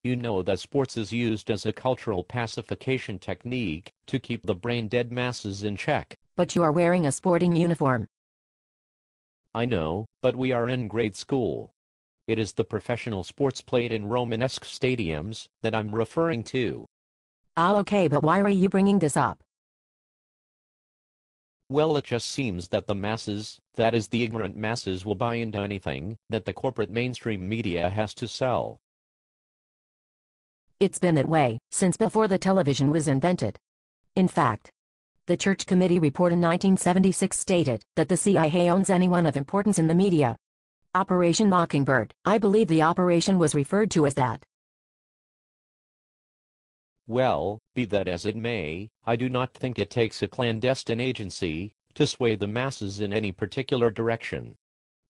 You know that sports is used as a cultural pacification technique to keep the brain-dead masses in check. But you are wearing a sporting uniform. I know, but we are in grade school. It is the professional sports played in Romanesque stadiums that I'm referring to. Ah, okay, but why are you bringing this up? Well, it just seems that the masses, that is the ignorant masses, will buy into anything that the corporate mainstream media has to sell. It's been that way since before the television was invented. In fact, the Church Committee report in 1976 stated that the CIA owns anyone of importance in the media. Operation Mockingbird, I believe the operation was referred to as that. Well, be that as it may, I do not think it takes a clandestine agency to sway the masses in any particular direction.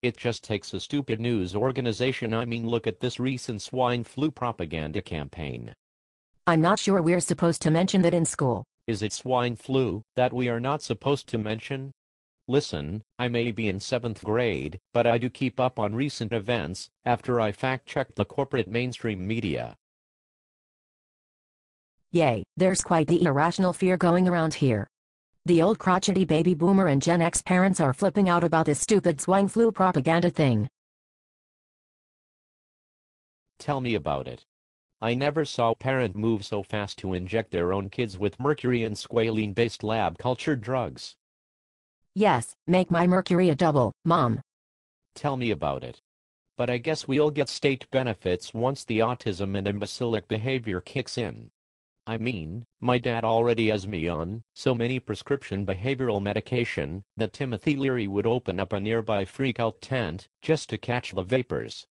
It just takes a stupid news organization. I mean, look at this recent swine flu propaganda campaign. I'm not sure we're supposed to mention that in school. Is it swine flu that we are not supposed to mention? Listen, I may be in 7th grade, but I do keep up on recent events after I fact-checked the corporate mainstream media. Yay, there's quite the irrational fear going around here. The old crotchety baby boomer and Gen X parents are flipping out about this stupid swine flu propaganda thing. Tell me about it. I never saw a parent move so fast to inject their own kids with mercury and squalene-based lab-cultured drugs. Yes, make my mercury a double, Mom. Tell me about it. But I guess we'll get state benefits once the autism and imbecilic behavior kicks in. I mean, my dad already has me on so many prescription behavioral medication that Timothy Leary would open up a nearby freak-out tent just to catch the vapors.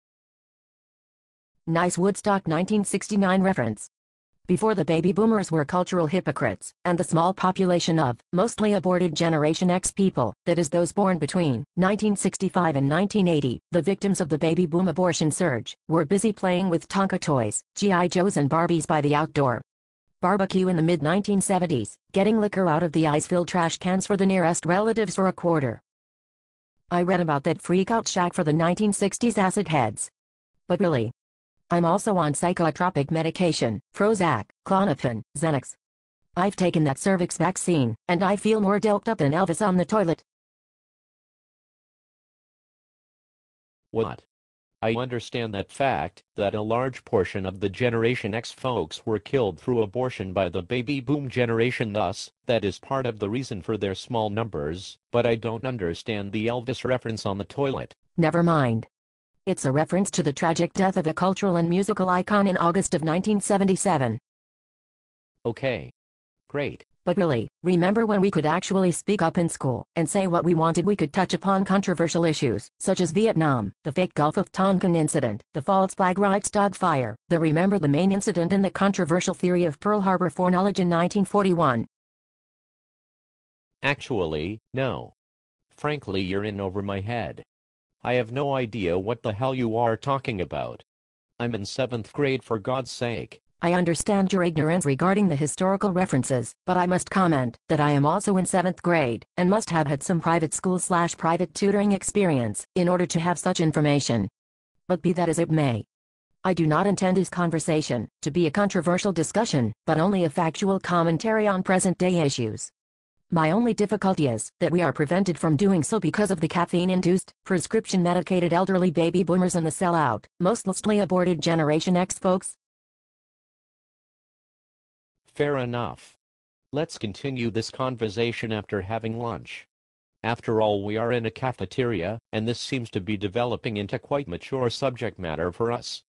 Nice Woodstock 1969 reference. Before the baby boomers were cultural hypocrites, and the small population of, mostly aborted Generation X people, that is those born between 1965 and 1980, the victims of the baby boom abortion surge, were busy playing with Tonka toys, G.I. Joes and Barbies by the outdoor barbecue in the mid-1970s, getting liquor out of the ice-filled trash cans for the nearest relatives for a quarter. I read about that freak-out shack for the 1960s acid heads. But really, I'm also on psychotropic medication, Prozac, Klonopin, Xanax. I've taken that cervix vaccine, and I feel more doped up than Elvis on the toilet. What? I understand that fact, that a large portion of the Generation X folks were killed through abortion by the baby boom generation, thus, that is part of the reason for their small numbers, but I don't understand the Elvis reference on the toilet. Never mind. It's a reference to the tragic death of a cultural and musical icon in August of 1977. Okay. Great. But really, remember when we could actually speak up in school and say what we wanted? We could touch upon controversial issues, such as Vietnam, the fake Gulf of Tonkin incident, the false flag rights dog fire, remember the main incident in the controversial theory of Pearl Harbor foreknowledge in 1941. Actually, no. Frankly, you're in over my head. I have no idea what the hell you are talking about. I'm in 7th grade, for God's sake. I understand your ignorance regarding the historical references, but I must comment that I am also in 7th grade, and must have had some private school/private tutoring experience, in order to have such information. But be that as it may, I do not intend this conversation to be a controversial discussion, but only a factual commentary on present-day issues. My only difficulty is that we are prevented from doing so because of the caffeine-induced, prescription-medicated elderly baby boomers and the sellout, mostly aborted Generation X folks. Fair enough. Let's continue this conversation after having lunch. After all, we are in a cafeteria, and this seems to be developing into quite mature subject matter for us.